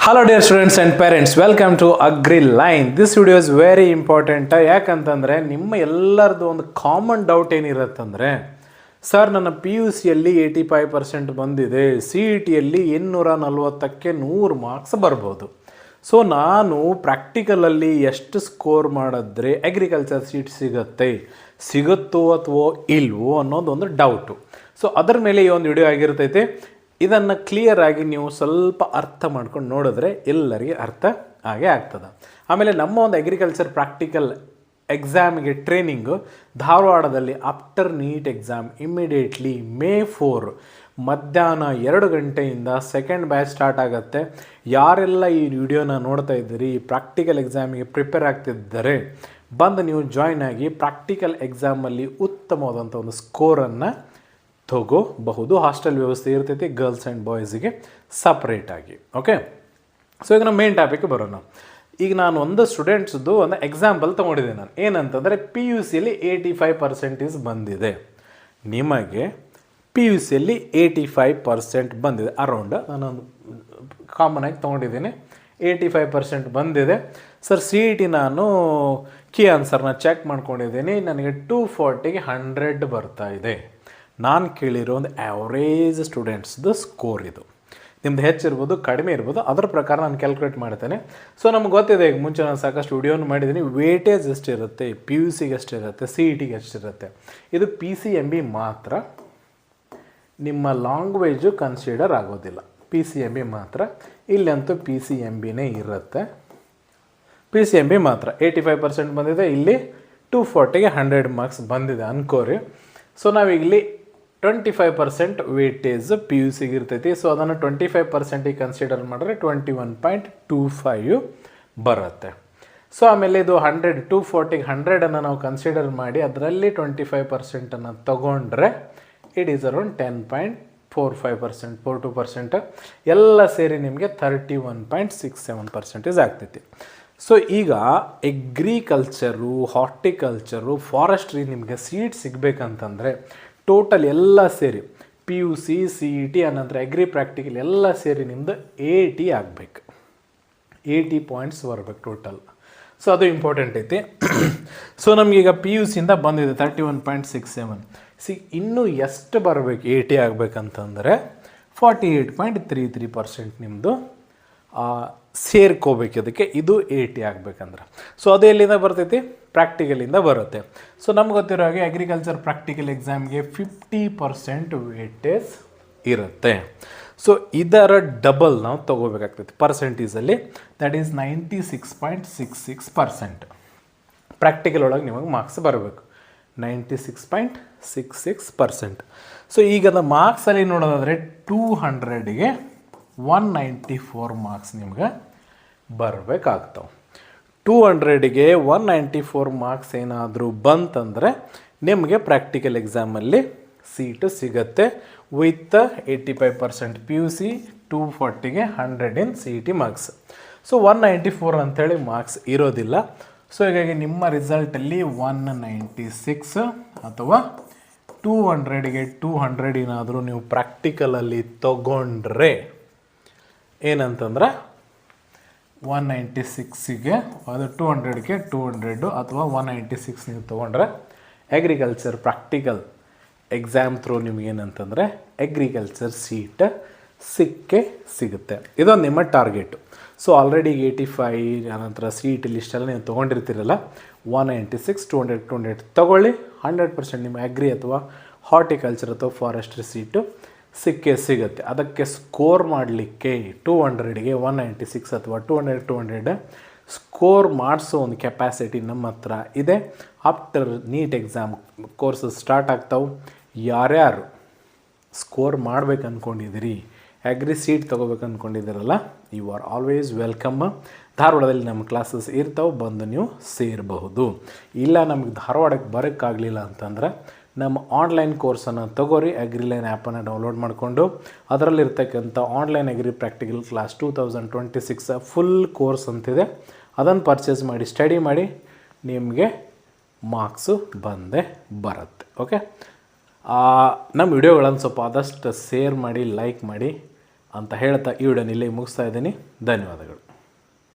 Hello dear students and parents, welcome to Agri Line. This video is very important. ಯಾಕಂತಂದರೆ ನಿಮ್ಮ ಎಲ್ಲರದು ಒಂದು common doubt ಏನಿರುತ್ತಂದರೆ, sir ನನ್ನ P U ಸಿಯಲ್ಲಿ 85% ಬಂದಿದೆ, ಸಿ ಇ ಟಿಯಲ್ಲಿ 840ಕ್ಕೆ 100 ಮಾರ್ಕ್ಸ್ ಬರ್ಬೋದು. ಸೊ ನಾನು ಪ್ರಾಕ್ಟಿಕಲಲ್ಲಿ ಎಷ್ಟು ಸ್ಕೋರ್ ಮಾಡಿದ್ರೆ ಅಗ್ರಿಕಲ್ಚರ್ ಸೀಟ್ ಸಿಗುತ್ತೋ ಅಥವಾ ಇಲ್ವೋ ಅನ್ನೋದೊಂದು ಡೌಟು. ಸೊ ಅದರ ಮೇಲೆ ಈ ಒಂದು ವಿಡಿಯೋ ಆಗಿರ್ತೈತೆ. ಇದನ್ನು ಕ್ಲಿಯರಾಗಿ ನೀವು ಸ್ವಲ್ಪ ಅರ್ಥ ಮಾಡ್ಕೊಂಡು ನೋಡಿದ್ರೆ ಎಲ್ಲರಿಗೆ ಅರ್ಥ ಆಗೇ ಆಗ್ತದೆ. ಆಮೇಲೆ ನಮ್ಮ ಒಂದು ಅಗ್ರಿಕಲ್ಚರ್ ಪ್ರಾಕ್ಟಿಕಲ್ ಎಕ್ಸಾಮಿಗೆ ಟ್ರೈನಿಂಗು ಧಾರವಾಡದಲ್ಲಿ after NEET exam immediately May 4 ಮಧ್ಯಾಹ್ನ 2 ಗಂಟೆಯಿಂದ ಸೆಕೆಂಡ್ ಬ್ಯಾಚ್ ಸ್ಟಾರ್ಟ್ ಆಗುತ್ತೆ. ಯಾರೆಲ್ಲ ಈ ವಿಡಿಯೋನ ನೋಡ್ತಾ ಇದ್ದೀರಿ, ಪ್ರಾಕ್ಟಿಕಲ್ ಎಕ್ಸಾಮಿಗೆ ಪ್ರಿಪೇರ್ ಆಗ್ತಿದ್ದಾರೆ, ಬಂದು ನೀವು ಜಾಯ್ನ್ ಆಗಿ ಪ್ರಾಕ್ಟಿಕಲ್ ಎಕ್ಸಾಮಲ್ಲಿ ಉತ್ತಮವಾದಂಥ ಒಂದು ಸ್ಕೋರನ್ನು ತಗೋಬಹುದು. ಹಾಸ್ಟೆಲ್ ವ್ಯವಸ್ಥೆ ಇರ್ತೈತಿ ಗರ್ಲ್ಸ್ ಆ್ಯಂಡ್ ಬಾಯ್ಸಿಗೆ ಸಪ್ರೇಟಾಗಿ. ಓಕೆ, ಸೊ ಈಗ ನಮ್ಮ ಮೇನ್ ಟಾಪಿಕ್ ಬರೋಣ. ಈಗ ನಾನು ಒಂದು ಸ್ಟೂಡೆಂಟ್ಸ್ದು ಒಂದು ಎಕ್ಸಾಂಪಲ್ ತೊಗೊಂಡಿದ್ದೆ. ನಾನು ಏನಂತಂದರೆ ಪಿ ಯು ಸಿಯಲ್ಲಿ 85% ಬಂದಿದೆ. ನಿಮಗೆ ಪಿ ಯು ಸಿಯಲ್ಲಿ 85% ಬಂದಿದೆ ಅರೌಂಡ್. ನಾನೊಂದು ಕಾಮನಾಗಿ ತೊಗೊಂಡಿದ್ದೀನಿ, 85% ಬಂದಿದೆ. ಸರ್ ಸಿ ಇ ಟಿ ನಾನು ಕೀ ಆನ್ಸರ್ನ ಚೆಕ್ ಮಾಡ್ಕೊಂಡಿದ್ದೀನಿ, ನನಗೆ 240ಗೆ 100 ಬರ್ತಾ ಇದೆ. ನಾನು ಕೇಳಿರೋ ಒಂದು ಆ್ಯಾವ್ರೇಜ್ ಸ್ಟೂಡೆಂಟ್ಸ್ದು ಸ್ಕೋರ್ ಇದು. ನಿಮ್ದು ಹೆಚ್ಚಿರ್ಬೋದು ಕಡಿಮೆ ಇರ್ಬೋದು, ಅದರ ಪ್ರಕಾರ ನಾನು ಕ್ಯಾಲ್ಕುಲೇಟ್ ಮಾಡ್ತೇನೆ. ಸೊ ನಮ್ಗೆ ಗೊತ್ತಿದೆ, ಈಗ ಮುಂಚೆ ನಾನು ಸಾಕಷ್ಟು ವಿಡಿಯೋನು ಮಾಡಿದ್ದೀನಿ, ವೇಟೇಜ್ ಎಷ್ಟಿರುತ್ತೆ, ಪಿ ಯು ಸಿಗೆ ಎಷ್ಟಿರುತ್ತೆ, ಸಿ ಇ ಟಿಗೆ ಎಷ್ಟಿರುತ್ತೆ. ಇದು ಪಿ ಸಿ ಎಮ್ ಬಿ ಮಾತ್ರ, ನಿಮ್ಮ ಲ್ಯಾಂಗ್ವೇಜು ಕನ್ಸಿಡರ್ ಆಗೋದಿಲ್ಲ. ಪಿ ಸಿ ಎಮ್ ಬಿ ಮಾತ್ರ, ಇಲ್ಲಂತೂ ಪಿ ಸಿ ಎಮ್ ಬಿನೇ ಇರುತ್ತೆ. ಪಿ ಸಿ ಎಮ್ ಬಿ ಮಾತ್ರ 85% ಬಂದಿದೆ, ಇಲ್ಲಿ 240ಗೆ 100 ಮಾರ್ಕ್ಸ್ ಬಂದಿದೆ ಅನ್ಕೋರಿ. ಸೊ ನಾವೀಗಲಿ 25% ವೇಟೇಜ್ ಪಿ ಯು ಸಿಗೆ ಇರ್ತೈತಿ. ಸೊ ಅದನ್ನು 25%ಗೆ ಕನ್ಸಿಡರ್ ಮಾಡಿದ್ರೆ 21.25 ಬರುತ್ತೆ. ಸೊ ಆಮೇಲೆ ಇದು 240ಗೆ 100 ನಾವು ಕನ್ಸಿಡರ್ ಮಾಡಿ ಅದರಲ್ಲಿ 25% ತಗೊಂಡ್ರೆ ಇಟ್ ಈಸ್ ಅರೌಂಡ್ 10.45%, 42% ಎಲ್ಲ ಸೇರಿ ನಿಮಗೆ 31.67% ಆಗ್ತೈತಿ. ಸೊ ಈಗ ಎಗ್ರಿಕಲ್ಚರು, ಹಾರ್ಟಿಕಲ್ಚರು, ಫಾರೆಸ್ಟ್ರಿ ನಿಮಗೆ ಸೀಟ್ ಸಿಗಬೇಕಂತಂದರೆ ಟೋಟಲ್ ಎಲ್ಲ ಸೇರಿ P U C, C E T, ಅನಂತರ ಅಗ್ರಿ ಪ್ರಾಕ್ಟಿಕಲ್ ಎಲ್ಲ ಸೇರಿ ನಿಮ್ಮದು 80 ಆಗಬೇಕು. 80 ಪಾಯಿಂಟ್ಸ್ ಬರಬೇಕು ಟೋಟಲ್. ಸೊ ಅದು ಇಂಪಾರ್ಟೆಂಟ್ ಐತಿ. ಸೊ ನಮಗೀಗ ಪಿ ಯು ಸಿಯಿಂದ ಬಂದಿದೆ 31.67. ಇನ್ನೂ ಎಷ್ಟು ಬರಬೇಕು 80 ಆಗಬೇಕಂತಂದರೆ 48.33% ನಿಮ್ಮದು ಸೇರ್ಕೋಬೇಕು ಅದಕ್ಕೆ. ಇದು 80 ಆಗಬೇಕಂದ್ರೆ. ಸೊ ಅದು ಎಲ್ಲಿಂದ ಬರ್ತೈತಿ? ಪ್ರಾಕ್ಟಿಕಲಿಂದ ಬರುತ್ತೆ. ಸೊ ನಮ್ಗೆ ಗೊತ್ತಿರೋ ಹಾಗೆ ಅಗ್ರಿಕಲ್ಚರ್ ಪ್ರಾಕ್ಟಿಕಲ್ ಎಕ್ಸಾಮ್ಗೆ 50% ವೇಟೇಜ್ ಇರುತ್ತೆ. ಸೊ ಇದರ ಡಬಲ್ ನಾವು ತೊಗೋಬೇಕಾಗ್ತೈತಿ ಪರ್ಸೆಂಟೇಜಲ್ಲಿ. That is 96.66%. ಪ್ರಾಕ್ಟಿಕಲ್ ಒಳಗೆ ನಿಮಗೆ ಮಾರ್ಕ್ಸ್ ಬರಬೇಕು 96.66%. ಸೊ ಈಗದ ಮಾರ್ಕ್ಸಲ್ಲಿ ನೋಡೋದಾದರೆ 200ಗೆ 194 ಮಾರ್ಕ್ಸ್ ನಿಮ್ಗೆ ಬರಬೇಕಾಗ್ತವೆ. 200ಗೆ 194 ಮಾರ್ಕ್ಸ್ ಏನಾದರೂ ಬಂತಂದರೆ ನಿಮಗೆ ಪ್ರಾಕ್ಟಿಕಲ್ ಎಕ್ಸಾಮಲ್ಲಿ ಸೀಟು ಸಿಗುತ್ತೆ ವಿತ್ 85% ಪಿ ಯು ಸಿ, 240ಗೆ 100 in C E T marks. So 194 ಅಂಥೇಳಿ ಮಾರ್ಕ್ಸ್ ಇರೋದಿಲ್ಲ. ಸೊ ಹೀಗಾಗಿ ನಿಮ್ಮ ರಿಸಲ್ಟಲ್ಲಿ 196 ಅಥವಾ 200ಗೆ 200 ಏನಾದರೂ ನೀವು ಪ್ರಾಕ್ಟಿಕಲಲ್ಲಿ ತಗೊಂಡ್ರೆ ಏನಂತಂದ್ರೆ 196ಗೆ ಅದು 200ಗೆ 200 ಅಥವಾ 196 ನೀವು ತೊಗೊಂಡ್ರೆ ಅಗ್ರಿಕಲ್ಚರ್ ಪ್ರಾಕ್ಟಿಕಲ್ ಎಕ್ಸಾಮ್ ಥ್ರೂ ನಿಮಗೇನಂತಂದರೆ ಅಗ್ರಿಕಲ್ಚರ್ ಸೀಟ್ ಸಿಗುತ್ತೆ. ಇದೊಂದು ನಿಮ್ಮ ಟಾರ್ಗೆಟು. ಸೊ ಆಲ್ರೆಡಿ 85 ಅನಂತರ ಸಿ ಇ ಟಿ ಲಿಸ್ಟೆಲ್ಲ ನೀವು ತೊಗೊಂಡಿರ್ತೀರಲ್ಲ, 196, 200 ತೊಗೊಳ್ಳಿ. 100% ನಿಮ್ಮ ಅಗ್ರಿ ಅಥವಾ ಹಾರ್ಟಿಕಲ್ಚರ್ ಅಥವಾ ಫಾರೆಸ್ಟ್ರಿ ಸೀಟು ಸಿಗುತ್ತೆ. ಅದಕ್ಕೆ ಸ್ಕೋರ್ ಮಾಡಲಿಕ್ಕೆ 200ಗೆ 196 ಅಥವಾ 200 ಸ್ಕೋರ್ ಮಾಡಿಸೋ ಒಂದು ಕೆಪಾಸಿಟಿ ನಮ್ಮ ಹತ್ರ ಇದೆ. After NEET exam courses start ಆಗ್ತಾವೆ. ಯಾರ್ಯಾರು ಸ್ಕೋರ್ ಮಾಡ್ಬೇಕು ಅಂದ್ಕೊಂಡಿದ್ದೀರಿ, ಅಗ್ರಿ ಸೀಟ್ ತೊಗೋಬೇಕು ಅಂದ್ಕೊಂಡಿದ್ದೀರಲ್ಲ, ಯು ಆರ್ ಆಲ್ವೇಸ್ ವೆಲ್ಕಮ್. ಧಾರವಾಡದಲ್ಲಿ ನಮ್ಮ ಕ್ಲಾಸಸ್ ಇರ್ತಾವೆ, ಬಂದು ನೀವು ಸೇರಬಹುದು. ಇಲ್ಲ ನಮಗೆ ಧಾರವಾಡಕ್ಕೆ ಬರೋಕ್ಕಾಗಲಿಲ್ಲ ಅಂತಂದ್ರೆ ನಮ್ಮ ಆನ್ಲೈನ್ ಕೋರ್ಸನ್ನು ತೊಗೋರಿ. ಅಗ್ರಿಲೈನ್ ಆ್ಯಪನ್ನು ಡೌನ್ಲೋಡ್ ಮಾಡಿಕೊಂಡು ಅದರಲ್ಲಿರ್ತಕ್ಕಂಥ online agri practical class 2026 full course ಅಂತಿದೆ. ಅದನ್ನು ಪರ್ಚೇಸ್ ಮಾಡಿ ಸ್ಟಡಿ ಮಾಡಿ, ನಿಮಗೆ ಮಾರ್ಕ್ಸು ಬಂದೇ ಬರುತ್ತೆ. ಓಕೆ, ನಮ್ಮ ವಿಡಿಯೋಗಳನ್ನು ಸ್ವಲ್ಪ ಆದಷ್ಟು ಶೇರ್ ಮಾಡಿ, ಲೈಕ್ ಮಾಡಿ. ಅಂತ ಹೇಳ್ತಾ ಈ ವಿಡಿಯೋನ ಇಲ್ಲಿಗೆ ಮುಗಿಸ್ತಾ ಇದ್ದೀನಿ. ಧನ್ಯವಾದಗಳು.